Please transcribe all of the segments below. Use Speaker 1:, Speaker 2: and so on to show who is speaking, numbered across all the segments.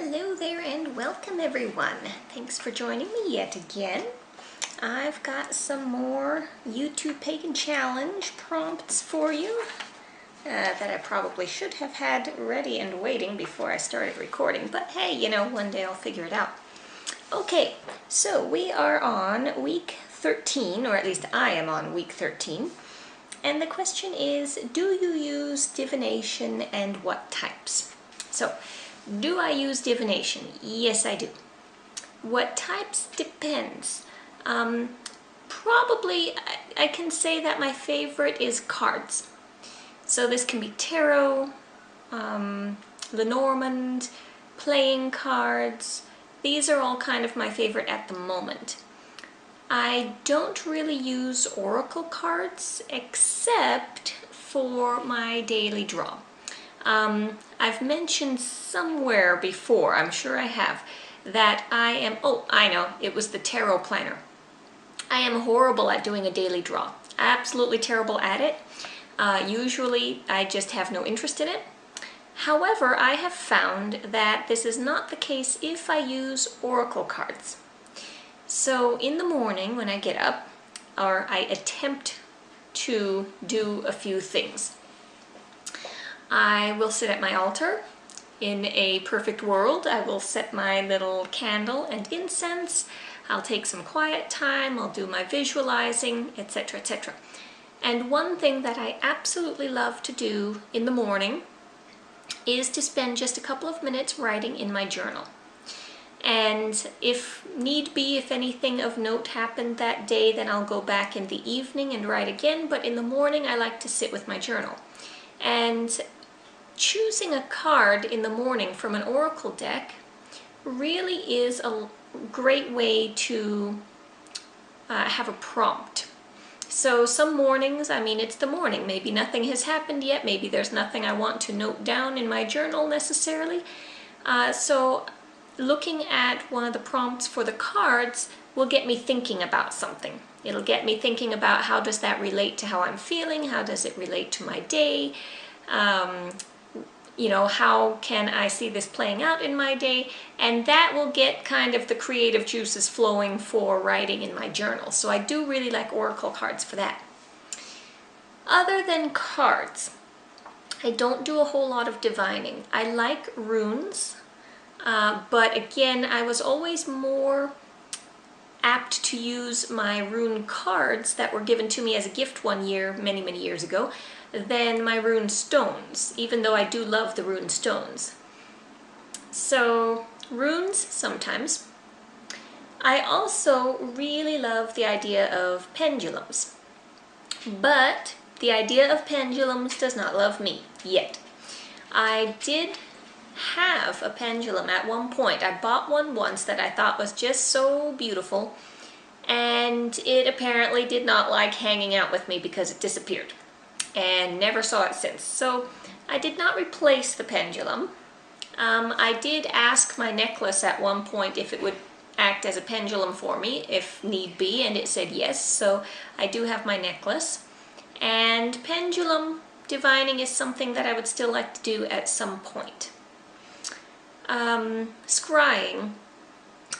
Speaker 1: Hello there and welcome everyone. Thanks for joining me yet again. I've got some more YouTube Pagan Challenge prompts for you that I probably should have had ready and waiting before I started recording, but hey, you know, one day I'll figure it out. Okay, so we are on week 13, or at least I am on week 13, and the question is, do you use divination and what types? So, do I use divination? Yes, I do. What types? Depends. Probably, I can say that my favorite is cards. So this can be tarot, Lenormand, playing cards. These are all kind of my favorite at the moment. I don't really use oracle cards except for my daily draw. I've mentioned somewhere before, I'm sure I have, that I am, oh, I know, it was the tarot planner. I am horrible at doing a daily draw. Absolutely terrible at it. Usually I just have no interest in it. However, I have found that this is not the case if I use oracle cards. So in the morning when I get up, or I attempt to do a few things. I will sit at my altar. In a perfect world, I will set my little candle and incense. I'll take some quiet time, I'll do my visualizing, etc., etc. And one thing that I absolutely love to do in the morning is to spend just a couple of minutes writing in my journal. And if need be, if anything of note happened that day, then I'll go back in the evening and write again, but in the morning I like to sit with my journal. And choosing a card in the morning from an oracle deck really is a great way to have a prompt. So some mornings, I mean, it's the morning, maybe nothing has happened yet, maybe there's nothing I want to note down in my journal necessarily. So looking at one of the prompts for the cards will get me thinking about something. It'll get me thinking about how does that relate to how I'm feeling, how does it relate to my day, you know, how can I see this playing out in my day, and that will get kind of the creative juices flowing for writing in my journal. So I do really like oracle cards for that. Other than cards, I don't do a whole lot of divining. I like runes, but again, I was always more apt to use my rune cards that were given to me as a gift one year, many, many years ago, than my rune stones, even though I do love the rune stones. So, runes sometimes. I also really love the idea of pendulums, but the idea of pendulums does not love me yet. I did have a pendulum at one point. I bought one once that I thought was just so beautiful, and it apparently did not like hanging out with me because it disappeared and never saw it since. So I did not replace the pendulum. I did ask my necklace at one point if it would act as a pendulum for me if need be, and it said yes, so I do have my necklace. And pendulum divining is something that I would still like to do at some point. Scrying,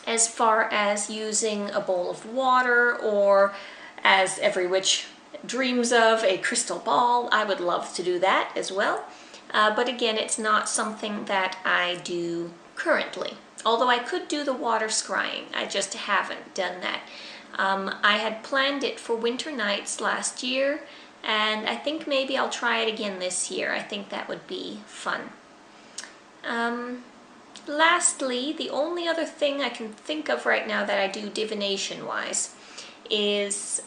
Speaker 1: as far as using a bowl of water, or as every witch dreams of, a crystal ball, I would love to do that as well. But again, it's not something that I do currently. Although I could do the water scrying, I just haven't done that. I had planned it for winter nights last year, and I think maybe I'll try it again this year. I think that would be fun. Lastly, the only other thing I can think of right now that I do divination-wise is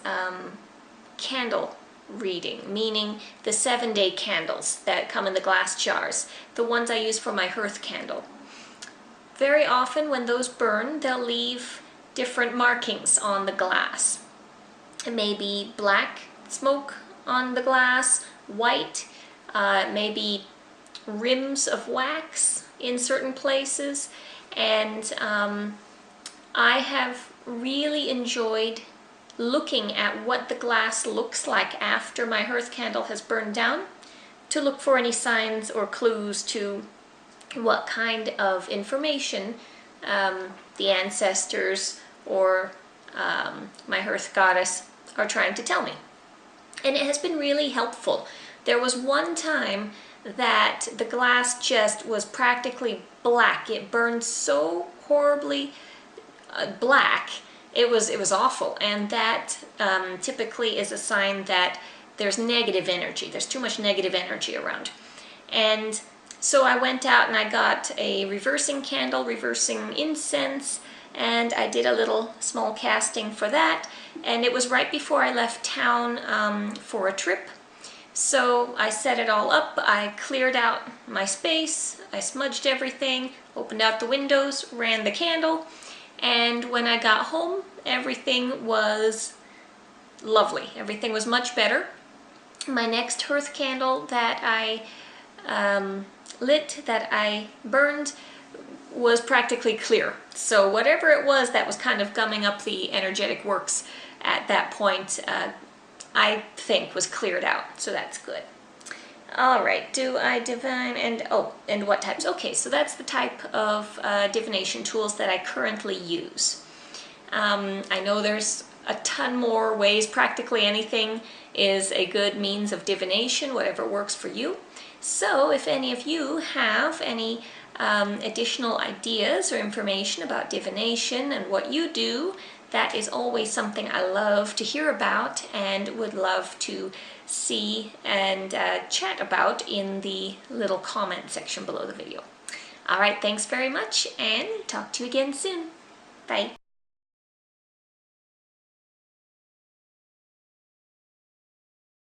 Speaker 1: candle reading, meaning the 7-day candles that come in the glass jars, the ones I use for my hearth candle. Very often when those burn, they'll leave different markings on the glass. It may be black smoke on the glass, white, maybe rims of wax in certain places, and I have really enjoyed looking at what the glass looks like after my hearth candle has burned down to look for any signs or clues to what kind of information the ancestors or my Earth Goddess are trying to tell me. And it has been really helpful. There was one time that the glass just was practically black. It burned so horribly black. It was awful, and that typically is a sign that there's negative energy. There's too much negative energy around. And so I went out and I got a reversing candle, reversing incense, and I did a little small casting for that. And it was right before I left town for a trip. So I set it all up, I cleared out my space, I smudged everything, opened out the windows, ran the candle, and when I got home, everything was lovely. Everything was much better. My next hearth candle that I lit, that I burned, was practically clear. So whatever it was that was kind of gumming up the energetic works at that point, I think was cleared out, so that's good. All right, do I divine and what types? Okay, so that's the type of divination tools that I currently use. I know there's a ton more ways. Practically anything is a good means of divination, whatever works for you. So if any of you have any additional ideas or information about divination and what you do, that is always something I love to hear about and would love to see and chat about in the little comment section below the video. All right, thanks very much, and talk to you again soon. Bye.